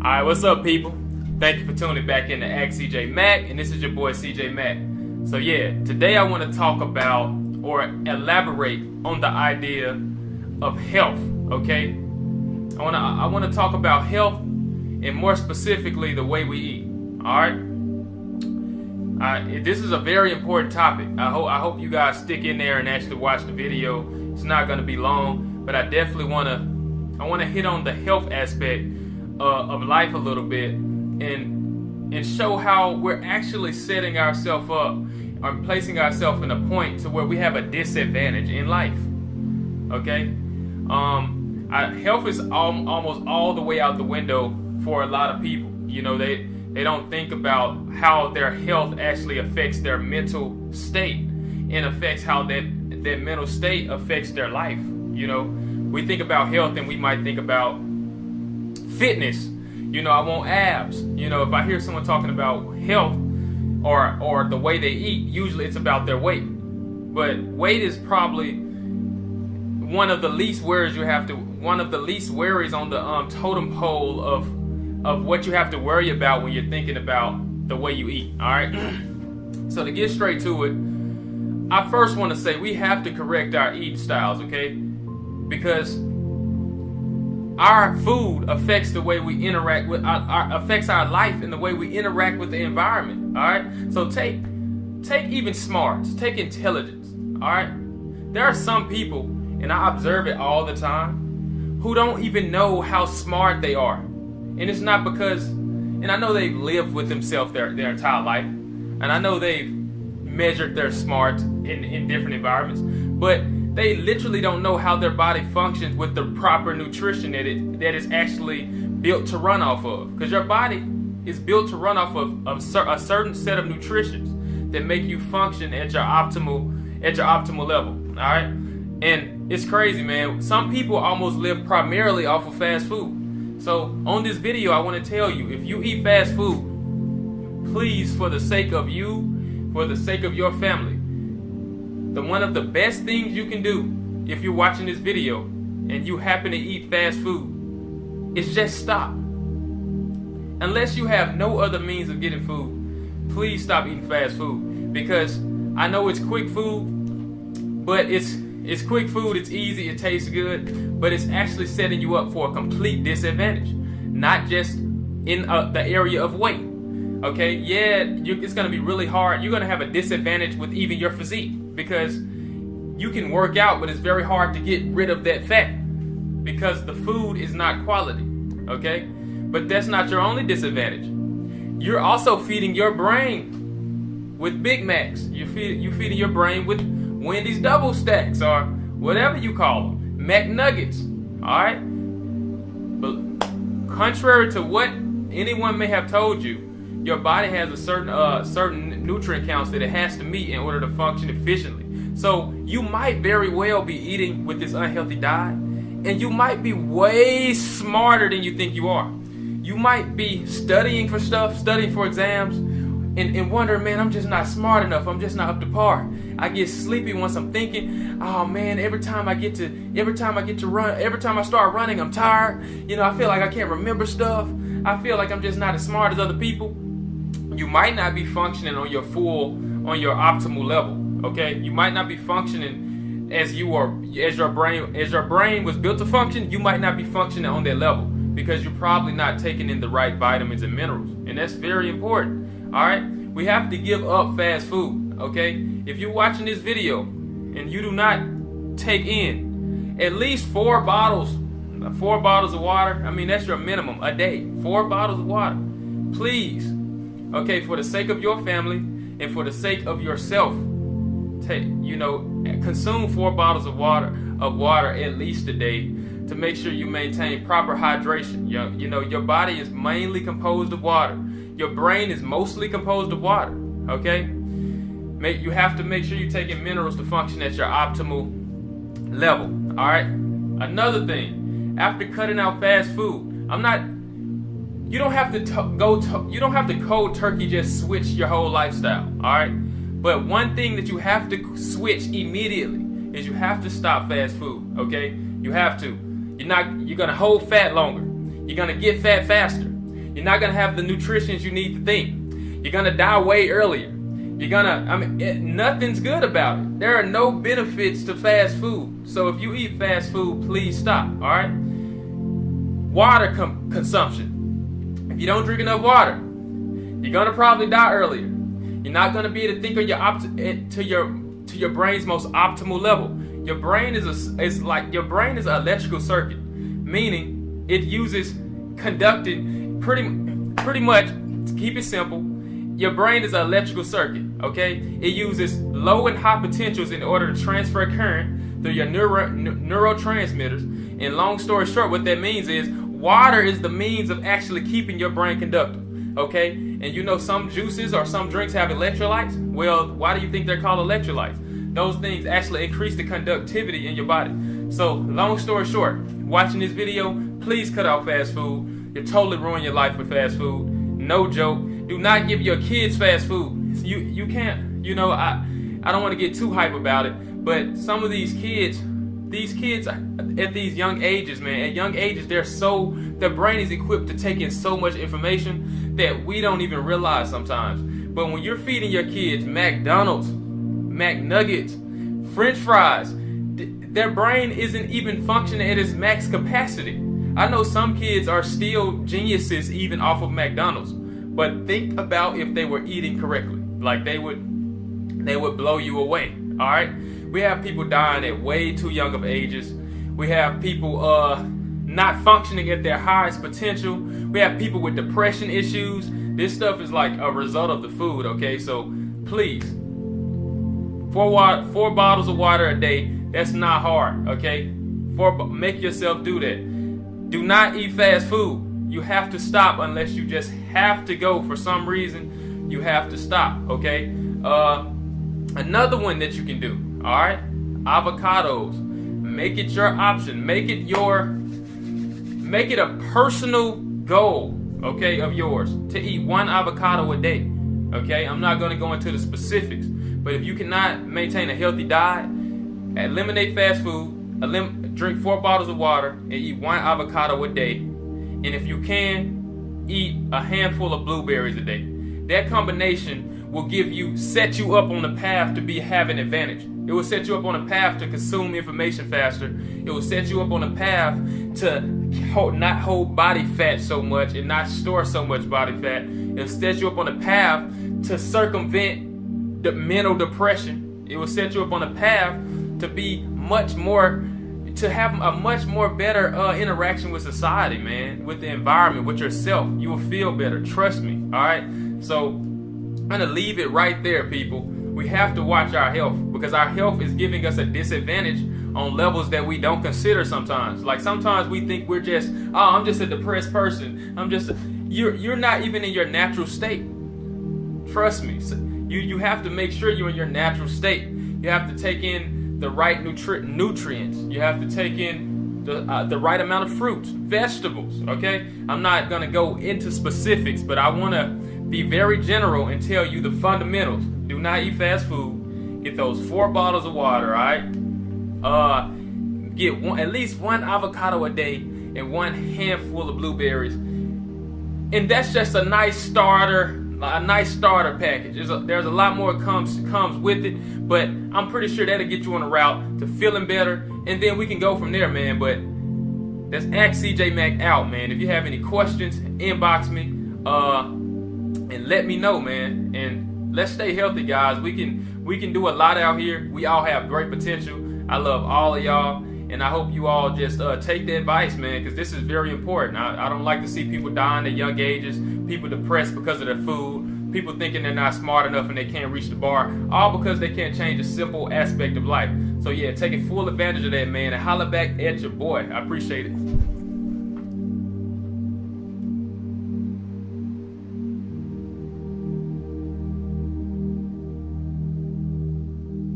Alright, what's up, people? Thank you for tuning back in to Ask CJ Mack, and this is your boy CJ Mack. So yeah, today I want to talk about or elaborate on the idea of health, okay? I want to talk about health and more specifically the way we eat, alright? This is a very important topic. I hope you guys stick in there and actually watch the video. It's not going to be long, but I definitely want to hit on the health aspect of life a little bit and show how we're actually setting ourselves up or placing ourselves in a point to where we have a disadvantage in life. Okay, health is almost all the way out the window for a lot of people. You know, they don't think about how their health actually affects their mental state and affects how that mental state affects their life. You know, we think about health and we might think about fitness. You know, I want abs. You know, if I hear someone talking about health or the way they eat, usually it's about their weight. But weight is probably one of the least worries on the totem pole of what you have to worry about when you're thinking about the way you eat. All right. So to get straight to it, I first want to say we have to correct our eating styles, okay? Because our food affects the way we interact with affects our life and the way we interact with the environment. All right. So take even smarts, take intelligence. All right. There are some people, and I observe it all the time, who don't even know how smart they are, and it's not because. And I know they've lived with themselves their entire life, and I know they've measured their smarts in different environments, but they literally don't know how their body functions with the proper nutrition that is actually built to run off of. Because your body is built to run off of a certain set of nutritions that make you function at your optimal level. All right, and it's crazy, man. Some people almost live primarily off of fast food. So on this video, I want to tell you, if you eat fast food, please, for the sake of you, for the sake of your family, one of the best things you can do if you're watching this video and you happen to eat fast food is just stop. Unless you have no other means of getting food, please stop eating fast food. Because I know it's quick food, but it's quick food, it's easy, it tastes good, but it's actually setting you up for a complete disadvantage. Not just in the area of weight. Okay, yeah, it's going to be really hard. You're going to have a disadvantage with even your physique because you can work out, but it's very hard to get rid of that fat because the food is not quality. Okay, but that's not your only disadvantage. You're also feeding your brain with Big Macs. You're feeding your brain with Wendy's double stacks or whatever you call them, McNuggets. All right, but contrary to what anyone may have told you, your body has a certain nutrient counts that it has to meet in order to function efficiently. So you might very well be eating with this unhealthy diet, and you might be way smarter than you think you are. You might be studying for exams, and wondering, man, I'm just not smart enough. I'm just not up to par. I get sleepy once I'm thinking, oh man, every time I start running, I'm tired. You know, I feel like I can't remember stuff. I feel like I'm just not as smart as other people. You might not be functioning on your optimal level. Okay, you might not be functioning as your brain was built to function. You might not be functioning on that level because you're probably not taking in the right vitamins and minerals, and that's very important. All right, we have to give up fast food. Okay, if you're watching this video and you do not take in at least 4 bottles of water, I mean that's your minimum a day. 4 bottles of water, please. Okay, for the sake of your family and for the sake of yourself, consume 4 bottles of water at least a day to make sure you maintain proper hydration. Your body is mainly composed of water. Your brain is mostly composed of water. Okay, you have to make sure you're taking minerals to function at your optimal level. All right. Another thing, after cutting out fast food, you don't have to cold turkey just switch your whole lifestyle, all right? But one thing that you have to switch immediately is you have to stop fast food, okay? You have to. You're gonna hold fat longer. You're gonna get fat faster. You're not gonna have the nutrition you need to think. You're gonna die way earlier. Nothing's good about it. There are no benefits to fast food. So if you eat fast food, please stop, all right? Water consumption. If you don't drink enough water, you're gonna probably die earlier. You're not gonna be able to think on to your brain's most optimal level. Your brain is an electrical circuit, meaning it uses conducting pretty much, to keep it simple. Your brain is an electrical circuit, okay? It uses low and high potentials in order to transfer current through your neurotransmitters. And long story short, what that means is water is the means of actually keeping your brain conductive, okay? And you know some juices or some drinks have electrolytes. Well, why do you think they're called electrolytes? Those things actually increase the conductivity in your body. So long story short, watching this video, please cut out fast food. You'll totally ruin your life with fast food. No joke. Do not give your kids fast food. You can't, I don't want to get too hype about it, but some of these kids at these young ages, man, at young ages, their brain is equipped to take in so much information that we don't even realize sometimes. But when you're feeding your kids McDonald's, McNuggets, French fries, their brain isn't even functioning at its max capacity. I know some kids are still geniuses even off of McDonald's. But think about if they were eating correctly. Like they would blow you away. All right? We have people dying at way too young of ages. We have people not functioning at their highest potential. We have people with depression issues. This stuff is like a result of the food, okay? So please, 4 bottles of water a day, that's not hard, okay? Make yourself do that. Do not eat fast food. You have to stop unless you just have to go for some reason. You have to stop, okay? Another one that you can do, all right? Avocados. Make it your option. Make it a personal goal, okay, of yours to eat 1 avocado a day, okay? I'm not going to go into the specifics, but if you cannot maintain a healthy diet, eliminate fast food, drink 4 bottles of water, and eat 1 avocado a day. And if you can, eat a handful of blueberries a day. That combination will set you up on the path to have an advantage. It will set you up on a path to consume information faster. It will set you up on a path to not hold body fat so much and not store so much body fat. It will set you up on a path to circumvent the mental depression. It will set you up on a path to have a much more better interaction with society, man, with the environment, with yourself. You will feel better. Trust me. All right. So I'm going to leave it right there, people. We have to watch our health because our health is giving us a disadvantage on levels that we don't consider sometimes. Like sometimes we think we're just, I'm just a depressed person. You're not even in your natural state. Trust me. You have to make sure you're in your natural state. You have to take in the right nutrients. You have to take in the right amount of fruits, vegetables, okay? I'm not going to go into specifics, but I want to be very general and tell you the fundamentals. Do not eat fast food. Get those 4 bottles of water, all right? Get at least 1 avocado a day and 1 handful of blueberries. And that's just a nice starter package. There's a lot more comes with it, but I'm pretty sure that'll get you on a route to feeling better, and then we can go from there, man. But that's Ask CJ Mack out, man. If you have any questions, inbox me and let me know, man. And let's stay healthy, guys. We can do a lot out here. We all have great potential. I love all of y'all, and I hope you all just take the advice, man, because this is very important. I don't like to see people dying at young ages, people depressed because of their food, people thinking they're not smart enough and they can't reach the bar, all because they can't change a simple aspect of life. So yeah, take full advantage of that, man, and holler back at your boy. I appreciate it.